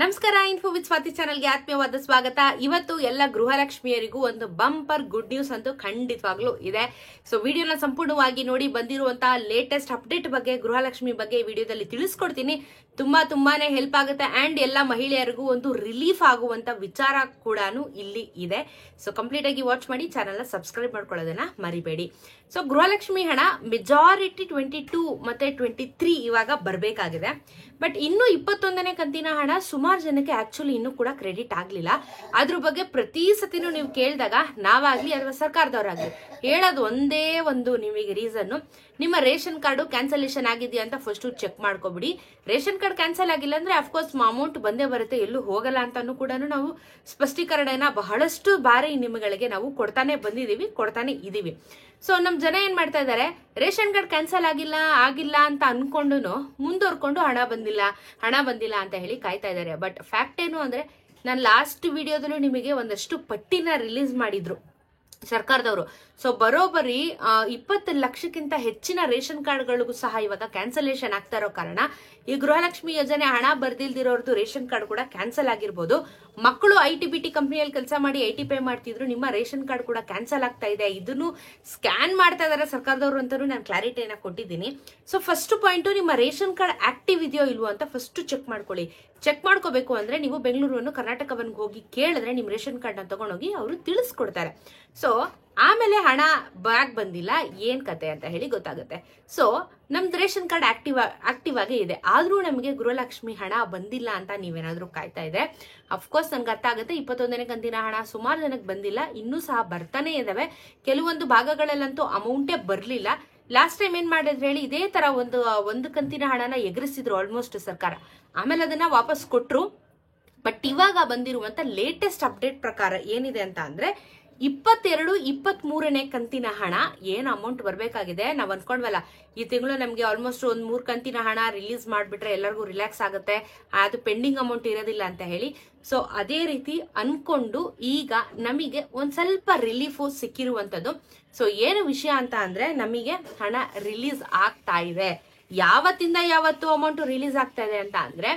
ನಮಸ್ಕಾರ. Info with Swati ಚಾನಲ್ಗೆ ಆತ್ಮೀಯವಾದ ಸ್ವಾಗತ. ಇವತ್ತು ಎಲ್ಲ ಗೃಹಲಕ್ಷ್ಮಿಯರಿಗೂ ಒಂದು ಬಂಪರ್ ಗುಡ್ ನ್ಯೂಸ್ ಅಂತೂ ಖಂಡಿತವಾಗ್ಲೂ ಇದೆ. ಸೊ ವಿಡಿಯೋನ ಸಂಪೂರ್ಣವಾಗಿ ನೋಡಿ. ಬಂದಿರುವಂತಹ ಲೇಟೆಸ್ಟ್ ಅಪ್ಡೇಟ್ ಬಗ್ಗೆ, ಗೃಹಲಕ್ಷ್ಮಿ ಬಗ್ಗೆ ವಿಡಿಯೋದಲ್ಲಿ ತಿಳಿಸ್ಕೊಡ್ತೀನಿ. ತುಂಬಾನೇ ಹೆಲ್ಪ್ ಆಗುತ್ತೆ ಅಂಡ್ ಎಲ್ಲ ಮಹಿಳೆಯರಿಗೂ ಒಂದು ರಿಲೀಫ್ ಆಗುವಂತ ವಿಚಾರ ಕೂಡ ಇಲ್ಲಿ ಇದೆ. ಸೊ ಕಂಪ್ಲೀಟ್ ಆಗಿ ವಾಚ್ ಮಾಡಿ, ಚಾನಲ್ ಸಬ್ಸ್ಕ್ರೈಬ್ ಮಾಡ್ಕೊಳ್ಳೋದನ್ನ ಮರಿಬೇಡಿ. ಸೊ ಗೃಹಲಕ್ಷ್ಮಿ ಹಣ ಮೆಜಾರಿಟಿ 22 ಮತ್ತೆ 23 ಇವಾಗ ಬರಬೇಕಾಗಿದೆ. ಬಟ್ ಇನ್ನು 21ನೇ ಕಂತಿನ ಹಣ ಸುಮಾರು ಜನಕ್ಕೆ ಆಕ್ಚುಲಿ ಇನ್ನೂ ಕೂಡ ಕ್ರೆಡಿಟ್ ಆಗ್ಲಿಲ್ಲ. ಅದ್ರ ಬಗ್ಗೆ ಪ್ರತಿ ಸತಿನೂ ನೀವು ಕೇಳಿದಾಗ ನಾವಾಗ್ಲಿ ಅಥವಾ ಸರ್ಕಾರದವರಾಗ್ಲಿ ಹೇಳೋದು ಒಂದೇ ಒಂದು ನಿಮಗೆ ರೀಸನ್, ನಿಮ್ಮ ರೇಷನ್ ಕಾರ್ಡು ಕ್ಯಾನ್ಸಲೇಷನ್ ಆಗಿದೆಯಾ ಅಂತ ಫಸ್ಟ್ ಚೆಕ್ ಮಾಡ್ಕೊಬಿಡಿ. ರೇಷನ್ ಕಾರ್ಡ್ ಕ್ಯಾನ್ಸಲ್ ಆಗಿಲ್ಲ ಅಂದ್ರೆ ಅಫ್ಕೋರ್ಸ್ ಅಮೌಂಟ್ ಬಂದೇ ಬರುತ್ತೆ, ಎಲ್ಲೂ ಹೋಗಲ್ಲ ಅಂತಾನು ಕೂಡ ನಾವು ಸ್ಪಷ್ಟೀಕರಣನ ಬಹಳಷ್ಟು ಬಾರಿ ನಿಮ್ಮಗಳಿಗೆ ನಾವು ಕೊಡ್ತಾನೆ ಇದೀವಿ. ಸೊ ನಮ್ ಜನ ಏನ್ ಮಾಡ್ತಾ ಇದಾರೆ, ರೇಷನ್ ಕಾರ್ಡ್ ಕ್ಯಾನ್ಸಲ್ ಆಗಿಲ್ಲ ಅಂತ ಅನ್ಕೊಂಡು ಮುಂದುವರ್ಕೊಂಡು ಹಣ ಬಂದಿಲ್ಲ ಅಂತ ಹೇಳಿ ಕಾಯ್ತಾ ಇದಾರೆ. ಬಟ್ ಫ್ಯಾಕ್ಟ್ ಏನು ಅಂದ್ರೆ, ನಾನು ಲಾಸ್ಟ್ ವಿಡಿಯೋದಲ್ಲೂ ನಿಮಗೆ ಒಂದಷ್ಟು ಪಟ್ಟಿನ ರಿಲೀಸ್ ಮಾಡಿದ್ರು ಸರ್ಕಾರದವರು. ಸೊ ಬರೋಬ್ಬರಿ 20 ಲಕ್ಷಕ್ಕಿಂತ ಹೆಚ್ಚಿನ ರೇಷನ್ ಕಾರ್ಡ್ಗಳಿಗೂ ಸಹ ಇವಾಗ ಕ್ಯಾನ್ಸಲೇಷನ್ ಆಗ್ತಾ ಇರೋ ಕಾರಣ ಈ ಗೃಹಲಕ್ಷ್ಮಿ ಯೋಜನೆ ಹಣ ಬರ್ದಿಲ್ದಿರೋರ್ದು ರೇಷನ್ ಕಾರ್ಡ್ ಕೂಡ ಕ್ಯಾನ್ಸಲ್ ಆಗಿರ್ಬೋದು. ಮಕ್ಕಳು ITBT ಕಂಪನಿಯಲ್ಲಿ ಕೆಲಸ ಮಾಡಿ IT ಪೇ ಮಾಡ್ತಿದ್ರು, ನಿಮ್ಮ ರೇಷನ್ ಕಾರ್ಡ್ ಕೂಡ ಕ್ಯಾನ್ಸಲ್ ಆಗ್ತಾ ಇದೆ. ಇದನ್ನು ಸ್ಕ್ಯಾನ್ ಮಾಡ್ತಾ ಇದಾರೆ ಸರ್ಕಾರದವರು ಅಂತಾನು ನಾನು ಕ್ಲಾರಿಟಿಯನ್ನ ಕೊಟ್ಟಿದ್ದೀನಿ. ಸೊ ಫಸ್ಟ್ ಪಾಯಿಂಟ್, ನಿಮ್ಮ ರೇಷನ್ ಕಾರ್ಡ್ ಆಕ್ಟಿವ್ ಇದೆಯೋ ಇಲ್ವೋ ಅಂತ ಫಸ್ಟ್ ಚೆಕ್ ಮಾಡ್ಕೊಳ್ಳಿ. ಚೆಕ್ ಮಾಡ್ಕೋಬೇಕು ಅಂದ್ರೆ ನೀವು ಬೆಂಗಳೂರು ಕರ್ನಾಟಕವನ್ಗೆ ಹೋಗಿ ಕೇಳಿದ್ರೆ ನಿಮ್ ರೇಷನ್ ಕಾರ್ಡ್ ನ ತಗೊಂಡೋಗಿ ಅವರು ತಿಳಿಸ್ಕೊಡ್ತಾರೆ. ಸೊ ಆಮೇಲೆ ಹಣ ಬ್ಯಾಗ್ ಬಂದಿಲ್ಲ ಏನ್ ಕತೆ ಅಂತ ಹೇಳಿ ಗೊತ್ತಾಗುತ್ತೆ. ಸೊ ನಮ್ದು ರೇಷನ್ ಕಾರ್ಡ್ ಆಕ್ಟಿವ್ ಆಗೇ ಇದೆ, ಆದ್ರೂ ನಮಗೆ ಗೃಹಲಕ್ಷ್ಮಿ ಹಣ ಬಂದಿಲ್ಲ ಅಂತ ನೀವೇನಾದ್ರೂ ಕಾಯ್ತಾ ಇದ್ರೆ ಅಫ್ಕೋರ್ಸ್ ನನ್ಗೆ ಅರ್ಥ ಆಗುತ್ತೆ. 21ನೇ ಕಂತಿನ ಹಣ ಸುಮಾರು ಜನಕ್ಕೆ ಬಂದಿಲ್ಲ, ಇನ್ನೂ ಸಹ ಬರ್ತಾನೆ ಇದಾವೆ. ಕೆಲವೊಂದು ಭಾಗಗಳಲ್ಲಂತೂ ಅಮೌಂಟೇ ಬರ್ಲಿಲ್ಲ. ಲಾಸ್ಟ್ ಟೈಮ್ ಏನ್ ಮಾಡಿದ್ರೆ ಹೇಳಿ, ಇದೇ ತರ ಒಂದು ಕಂತಿನ ಹಣನ ಎಗರಿಸಿದ್ರು ಆಲ್ಮೋಸ್ಟ್ ಸರ್ಕಾರ, ಆಮೇಲೆ ಅದನ್ನ ವಾಪಸ್ ಕೊಟ್ರು. ಬಟ್ ಇವಾಗ ಬಂದಿರುವಂತ ಲೇಟೆಸ್ಟ್ ಅಪ್ಡೇಟ್ ಪ್ರಕಾರ ಏನಿದೆ ಅಂತ ಅಂದ್ರೆ, 22, 23ನೇ ಕಂತಿನ ಹಣ ಏನ್ ಅಮೌಂಟ್ ಬರ್ಬೇಕಾಗಿದೆ, ನಾವ್ ಅನ್ಕೊಂಡ್ವಲ್ಲ ಈ ತಿಂಗಳು ನಮ್ಗೆ ಆಲ್ಮೋಸ್ಟ್ ಒಂದ್ 3 ಕಂತಿನ ಹಣ ರಿಲೀಸ್ ಮಾಡ್ಬಿಟ್ರೆ ಎಲ್ಲರಿಗೂ ರಿಲ್ಯಾಕ್ಸ್ ಆಗುತ್ತೆ, ಅದು ಪೆಂಡಿಂಗ್ ಅಮೌಂಟ್ ಇರೋದಿಲ್ಲ ಅಂತ ಹೇಳಿ. ಸೊ ಅದೇ ರೀತಿ ಅನ್ಕೊಂಡು ಈಗ ನಮಗೆ ಒಂದ್ ಸ್ವಲ್ಪ ರಿಲೀಫ್ ಸಿಕ್ಕಿರುವಂತದ್ದು. ಸೊ ಏನು ವಿಷಯ ಅಂತ ಅಂದ್ರೆ, ನಮಗೆ ಹಣ ರಿಲೀಸ್ ಆಗ್ತಾ ಇದೆ. ಯಾವತ್ತಿಂದ ಯಾವತ್ತು ಅಮೌಂಟ್ ರಿಲೀಸ್ ಆಗ್ತಾ ಇದೆ ಅಂತ ಅಂದ್ರೆ,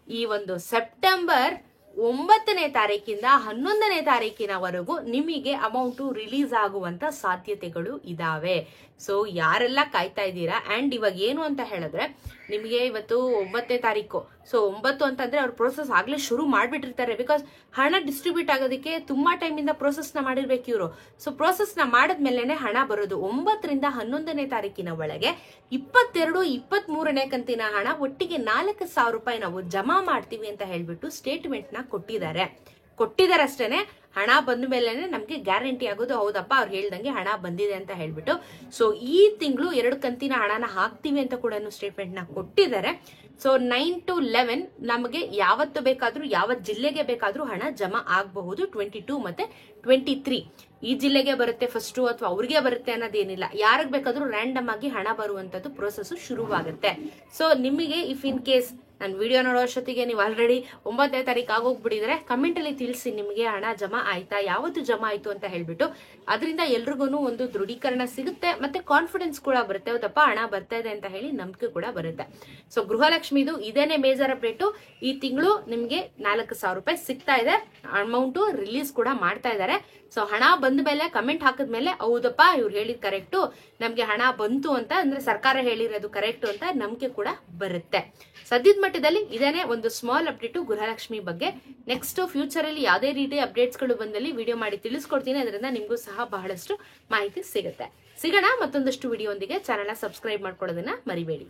ಈ ಒಂದು ಸೆಪ್ಟೆಂಬರ್ 9ನೇ ತಾರೀಕಿಂದ 11ನೇ ತಾರೀಕಿನವರೆಗೂ ನಿಮಗೆ ಅಮೌಂಟ್ ರಿಲೀಸ್ ಆಗುವಂತ ಸಾಧ್ಯತೆಗಳು ಇದಾವೆ. ಸೊ ಯಾರೆಲ್ಲ ಕಾಯ್ತಾ ಇದ್ದೀರಾ, ಅಂಡ್ ಇವಾಗ ಏನು ಅಂತ ಹೇಳಿದ್ರೆ, ನಿಮಗೆ ಇವತ್ತು 9ನೇ ತಾರೀಕು. ಸೊ 9 ಅಂತಂದ್ರೆ ಅವ್ರ ಪ್ರೋಸೆಸ್ ಆಗ್ಲೇ ಶುರು ಮಾಡ್ಬಿಟ್ಟಿರ್ತಾರೆ. ಬಿಕಾಸ್ ಹಣ ಡಿಸ್ಟ್ರಿಬ್ಯೂಟ್ ಆಗೋದಕ್ಕೆ ತುಂಬಾ ಟೈಮ್ ಇಂದ ಪ್ರೋಸೆಸ್ ನ ಮಾಡಿರ್ಬೇಕು ಇವರು. ಸೊ ಪ್ರೋಸೆಸ್ ನ ಮಾಡಿದ್ಮೇಲೆ ಹಣ ಬರೋದು. 9ರಿಂದ 11ನೇ ತಾರೀಕಿನ ಒಳಗೆ 22, 23ನೇ ಕಂತಿನ ಹಣ ಒಟ್ಟಿಗೆ 4,000 ರೂಪಾಯಿ ನಾವು ಜಮಾ ಮಾಡ್ತೀವಿ ಅಂತ ಹೇಳ್ಬಿಟ್ಟು ಸ್ಟೇಟ್ಮೆಂಟ್ ನ ಕೊಟ್ಟಿದ್ದಾರೆ ಅಷ್ಟೇನೆ. ಹಣ ಬಂದ ಮೇಲೆ ನಮ್ಗೆ ಗ್ಯಾರಂಟಿ ಆಗೋದು, ಹೌದಪ್ಪ ಅವ್ರು ಹೇಳ್ದಂಗೆ ಹಣ ಬಂದಿದೆ ಅಂತ ಹೇಳ್ಬಿಟ್ಟು. ಸೊ ಈ ತಿಂಗಳು 2 ಕಂತಿನ ಹಣನ ಹಾಕ್ತಿವಿ ಅಂತ ಕೂಡ ಸ್ಟೇಟ್ಮೆಂಟ್ ನ ಕೊಟ್ಟಿದ್ದಾರೆ. ಸೊ 9 to 11 ನಮಗೆ ಯಾವತ್ತು ಬೇಕಾದ್ರೂ, ಯಾವ ಜಿಲ್ಲೆಗೆ ಬೇಕಾದ್ರೂ ಹಣ ಜಮಾ ಆಗಬಹುದು. 22 ಮತ್ತೆ 23 ಈ ಜಿಲ್ಲೆಗೆ ಬರುತ್ತೆ ಫಸ್ಟ್ ಅಥವಾ ಅವ್ರಿಗೆ ಬರುತ್ತೆ ಅನ್ನೋದೇನಿಲ್ಲ, ಯಾರಿಗೆ ಬೇಕಾದ್ರೂ ರ್ಯಾಂಡಮ್ ಆಗಿ ಹಣ ಬರುವಂತದ್ದು ಪ್ರೋಸೆಸ್ ಶುರುವಾಗುತ್ತೆ. ಸೊ ನಿಮಗೆ ಇಫ್ ಇನ್ ಕೇಸ್ ನಾನು ವಿಡಿಯೋ ನೋಡೋ ಅಷ್ಟೊತ್ತಿಗೆ ನೀವು ಆಲ್ರೆಡಿ 9ನೇ ತಾರೀಕು ಆಗೋಗ್ಬಿಟ್ಟಿದ್ರೆ ಕಮೆಂಟ್ ಅಲ್ಲಿ ತಿಳಿಸಿ ನಿಮಗೆ ಹಣ ಜಮಾ ಆಯ್ತಾ, ಯಾವತ್ತು ಜಮಾ ಆಯ್ತು ಅಂತ ಹೇಳ್ಬಿಟ್ಟು. ಅದರಿಂದ ಎಲ್ರಿಗೂ ಒಂದು ದೃಢೀಕರಣ ಸಿಗುತ್ತೆ, ಮತ್ತೆ ಕಾನ್ಫಿಡೆನ್ಸ್ ಕೂಡ ಬರುತ್ತೆ, ಹೌದಪ್ಪ ಹಣ ಬರ್ತಾ ಇದೆ ಅಂತ ಹೇಳಿ ನಂಬಿಕೆ ಕೂಡ ಬರುತ್ತೆ. ಸೊ ಗೃಹಲಕ್ಷ್ಮಿದು ಇದೇನೆ ಮೇಜರ್ ಅಪ್ಡೇಟ್. ಈ ತಿಂಗಳು ನಿಮ್ಗೆ 4,000 ರೂಪಾಯಿ ಸಿಗ್ತಾ ಇದೆ, ಅಮೌಂಟ್ ರಿಲೀಸ್ ಕೂಡ ಮಾಡ್ತಾ ಇದ್ದಾರೆ. ಸೊ ಹಣ ಬಂದ ಮೇಲೆ ಕಮೆಂಟ್ ಹಾಕಿದ್ಮೇಲೆ ಹೌದಪ್ಪ ಇವ್ರು ಹೇಳಿದ್ ಕರೆಕ್ಟು, ನಮ್ಗೆ ಹಣ ಬಂತು ಅಂತ ಅಂದ್ರೆ ಸರ್ಕಾರ ಹೇಳಿರೋದು ಕರೆಕ್ಟು ಅಂತ ನಂಬಿಕೆ ಕೂಡ ಬರುತ್ತೆ. ಸದ್ಯದ ಮಟ್ಟದಲ್ಲಿ ಇದೇನೆ ಒಂದು ಸ್ಮಾಲ್ ಅಪ್ಡೇಟ್ ಗೃಹಲಕ್ಷ್ಮಿ ಬಗ್ಗೆ. ನೆಕ್ಸ್ಟ್ ಫ್ಯೂಚರ್ ಅಲ್ಲಿ ಯಾವುದೇ ರೀತಿ ಅಪ್ಡೇಟ್ಸ್ ಗಳು ಬಂದಲ್ಲಿ ವಿಡಿಯೋ ಮಾಡಿ ತಿಳಿಸ್ಕೊಡ್ತೀನಿ, ಅದರಿಂದ ನಿಮ್ಗೂ ಸಹ ಬಹಳಷ್ಟು ಮಾಹಿತಿ ಸಿಗುತ್ತೆ. ಸಿಗೋಣ ಮತ್ತೊಂದಷ್ಟು ವಿಡಿಯೋ ಒಂದಿಗೆ. ಚಾನೆಲ್ ಸಬ್ಸ್ಕ್ರೈಬ್ ಮಾಡ್ಕೊಳ್ಳೋದನ್ನ ಮರಿಬೇಡಿ.